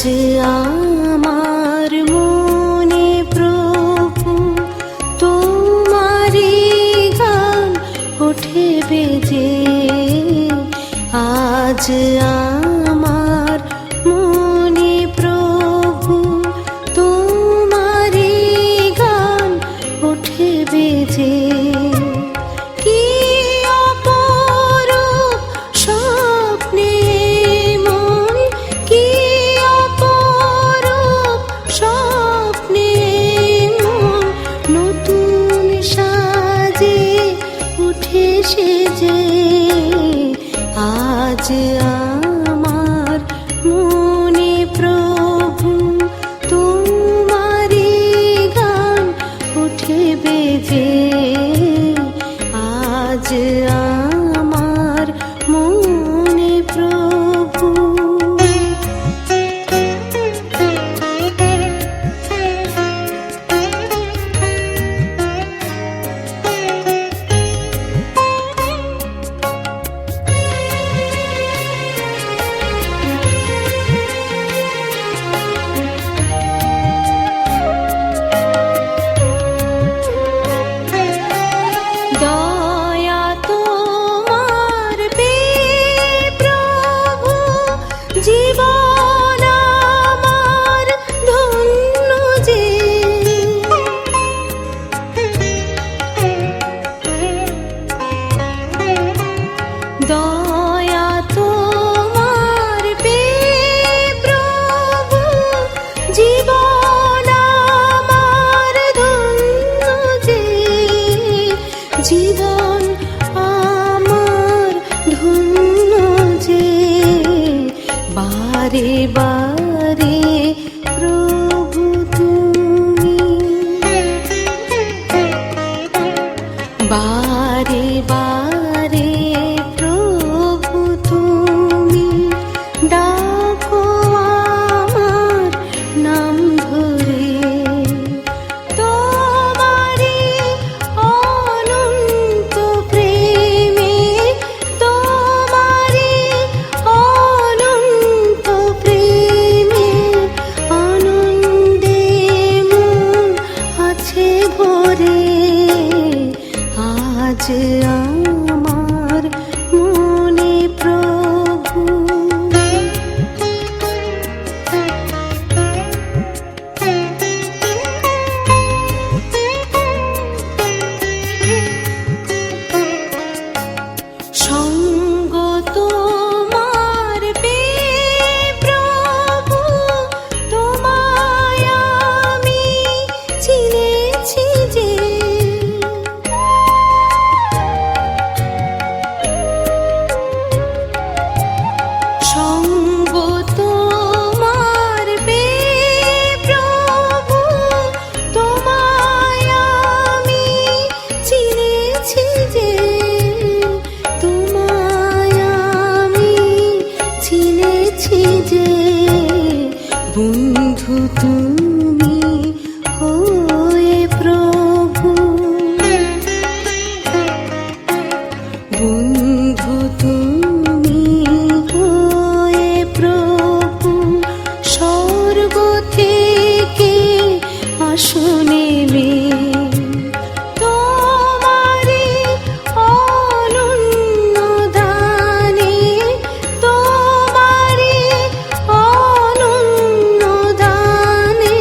আমার মনে প্রভু তোমারি গান ওঠে বেজে, আজ আমার মনে প্রভু তোমারি গান ওঠে বেজে। আজ আমার মনে প্রভু তোমারি গান ওঠে বেজে, আজ আমার মনে প্রভু। জীবন আমার ধন্য যে, দয়া তোমার পেয়ে প্রভু, জীবন আমার ধন্য যে, জীবন আমার ধন্য যে। বারে বারে প্রভু তুমি, বারে বারে প্রভু তুমি ডাকো আমার নাম ধরে, তোমারি অনন্ত প্রেমে, তোমারি অনন্ত প্রেমে আনন্দে মন আছে ভরে, আজ আমার মনে প্রভু। সঙ্গ তোমার পেয়ে প্রভু তোমায় আমি চিনেছি যে, সঙ্গ তোমার পেয়ে প্রভু তোমায় আমি চিনেছি যে, তোমায় আমি চিনেছি যে। বন্ধু তুমি হয়ে প্রভু, বন্ধু তুমি হয়ে প্রভু স্বর্গ থেকে আসো নেমে, তোমারি অনন্য দানে, তোমারি অনন্য দানে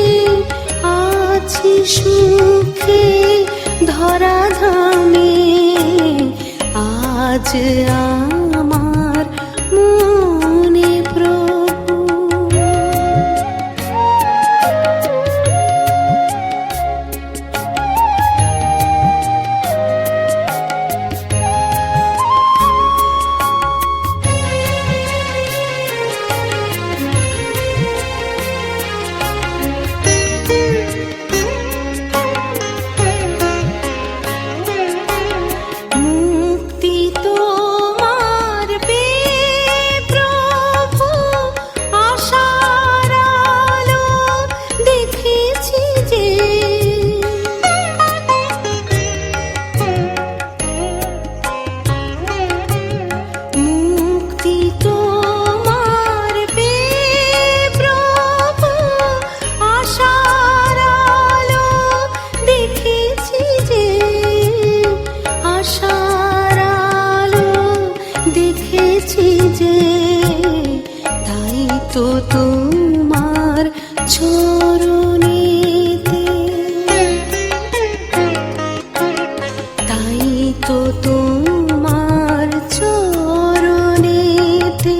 এসেছি যে, তাই তো তোমার চরণেতে, তাই তো তোমার চরণেতে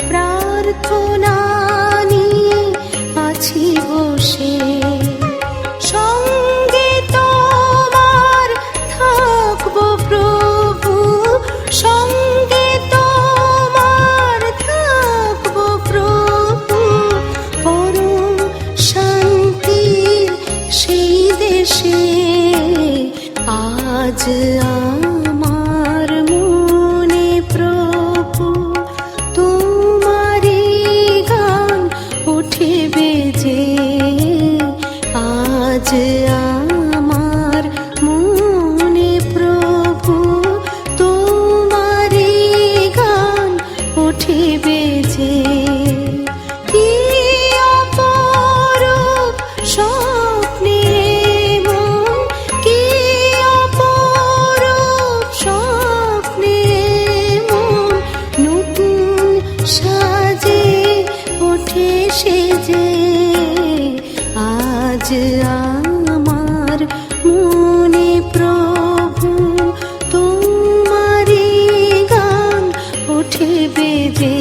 প্রার্থনা নিয়ে আছি বসে। সঙ্গে তোমার থাকবো প্রভু, সঙ্গে তোমার থাকবো প্রভু, পরম শান্তির সেই দেশে। আজ আমার মনে প্রভু তোমারই গান উঠে বেজে। আজ আমার মনে প্রভু তোমারই গান উঠে বেজে। কি অপরূপ স্বপ্নে মন, কি অপরূপ স্বপ্নে মন, নতুন সাজে ওঠে সেজে। আজ আমার মনে প্রভু তোমারই গান ওঠে বেজে।